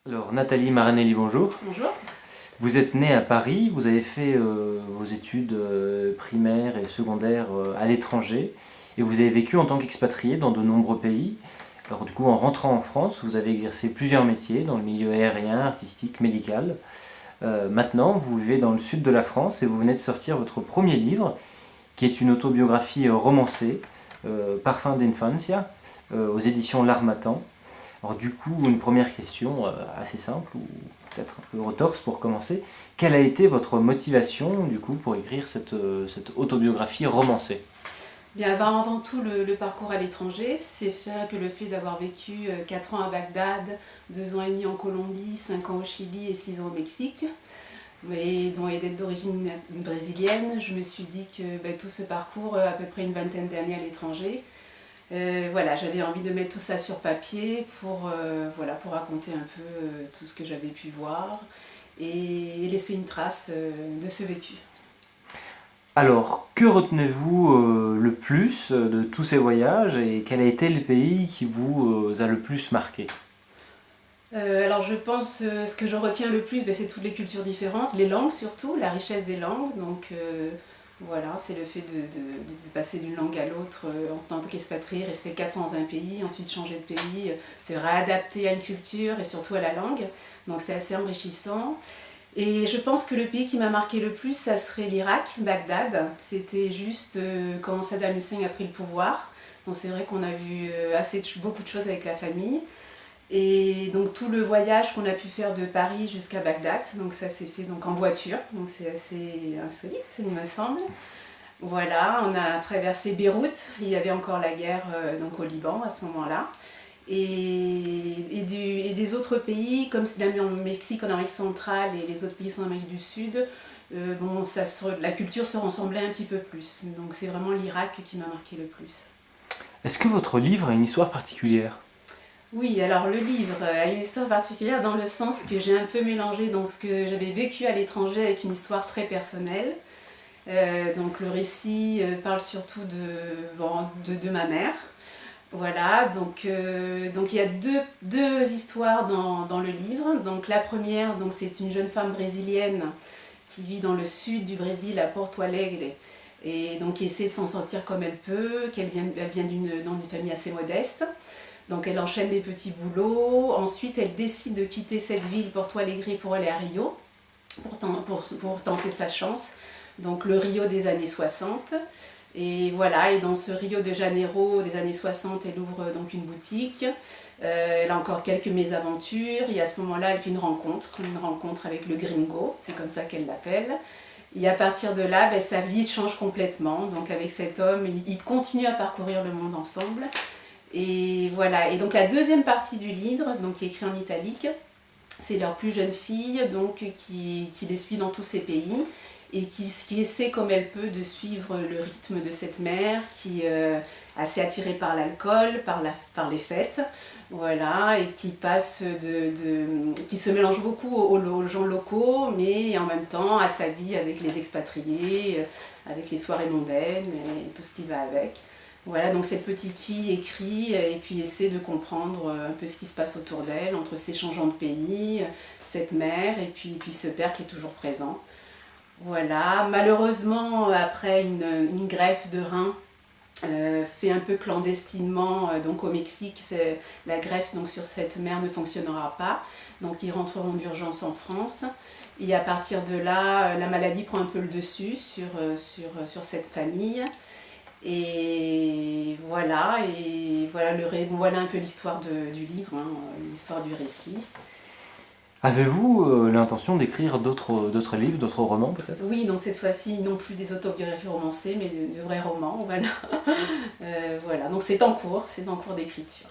Alors Nathalie Maranelli, bonjour. Bonjour. Vous êtes née à Paris, vous avez fait vos études primaires et secondaires à l'étranger et vous avez vécu en tant qu'expatriée dans de nombreux pays. Alors du coup, en rentrant en France, vous avez exercé plusieurs métiers dans le milieu aérien, artistique, médical. Maintenant, vous vivez dans le sud de la France et vous venez de sortir votre premier livre qui est une autobiographie romancée, Parfum d'infancia, aux éditions L'Harmattan. Alors du coup, une première question assez simple, ou peut-être un peu retorse pour commencer. Quelle a été votre motivation du coup pour écrire cette autobiographie romancée? Bien, avant tout, le parcours à l'étranger, c'est vrai que le fait d'avoir vécu 4 ans à Bagdad, 2 ans et demi en Colombie, 5 ans au Chili et 6 ans au Mexique, et d'être d'origine brésilienne, je me suis dit que tout ce parcours, à peu près une vingtaine d'années à l'étranger, voilà, j'avais envie de mettre tout ça sur papier pour raconter un peu tout ce que j'avais pu voir et laisser une trace de ce vécu. Alors, que retenez-vous le plus de tous ces voyages et quel a été le pays qui vous a le plus marqué? Alors je pense ce que je retiens le plus, c'est toutes les cultures différentes, les langues surtout, la richesse des langues. Donc voilà, c'est le fait de passer d'une langue à l'autre en tant qu'expatrié, rester 4 ans dans un pays, ensuite changer de pays, se réadapter à une culture et surtout à la langue. Donc c'est assez enrichissant. Et je pense que le pays qui m'a marqué le plus, ça serait l'Irak, Bagdad. C'était juste quand Saddam Hussein a pris le pouvoir. Donc c'est vrai qu'on a vu beaucoup de choses avec la famille. Et donc tout le voyage qu'on a pu faire de Paris jusqu'à Bagdad, donc ça s'est fait donc en voiture, donc c'est assez insolite il me semble. Voilà, on a traversé Beyrouth, il y avait encore la guerre donc au Liban à ce moment-là. Et des autres pays, comme c'est au Mexique, en Amérique centrale et les autres pays sont en Amérique du Sud, la culture se ressemblait un petit peu plus. Donc c'est vraiment l'Irak qui m'a marqué le plus. Est-ce que votre livre a une histoire particulière? Oui, alors le livre a une histoire particulière dans le sens que j'ai un peu mélangé donc, ce que j'avais vécu à l'étranger avec une histoire très personnelle. Donc le récit parle surtout de ma mère. Voilà, donc il y a deux histoires dans le livre. Donc la première, donc, c'est une jeune femme brésilienne qui vit dans le sud du Brésil, à Porto Alegre, et donc qui essaie de s'en sortir comme elle peut, elle vient dans une famille assez modeste. Donc elle enchaîne des petits boulots. Ensuite, elle décide de quitter cette ville, Porto Alegre, pour aller à Rio, pour tenter sa chance. Donc le Rio des années 60. Et voilà, et dans ce Rio de Janeiro des années 60, elle ouvre donc une boutique. Elle a encore quelques mésaventures. Et à ce moment-là, elle fait une rencontre avec le gringo, c'est comme ça qu'elle l'appelle. Et à partir de là, sa vie change complètement. Donc avec cet homme, ils continuent à parcourir le monde ensemble. Et voilà, et donc la deuxième partie du livre, donc qui est écrit en italique, c'est leur plus jeune fille donc, qui les suit dans tous ces pays et qui essaie comme elle peut de suivre le rythme de cette mère qui est assez attirée par l'alcool, par les fêtes, voilà, et qui se mélange beaucoup aux gens locaux, mais en même temps à sa vie avec les expatriés, avec les soirées mondaines et tout ce qui va avec. Voilà, donc cette petite fille écrit et puis essaie de comprendre un peu ce qui se passe autour d'elle, entre ces changeants de pays, cette mère et puis ce père qui est toujours présent. Voilà, malheureusement, après une greffe de rein fait un peu clandestinement donc au Mexique, la greffe donc, sur cette mère ne fonctionnera pas, donc ils rentreront d'urgence en France. Et à partir de là, la maladie prend un peu le dessus sur cette famille. Voilà un peu l'histoire du livre, hein, l'histoire du récit. Avez-vous l'intention d'écrire d'autres livres, d'autres romans peut-être? Oui, donc cette fois-ci, non plus des autobiographies romancées, mais de vrais romans, voilà. Voilà, donc c'est en cours d'écriture.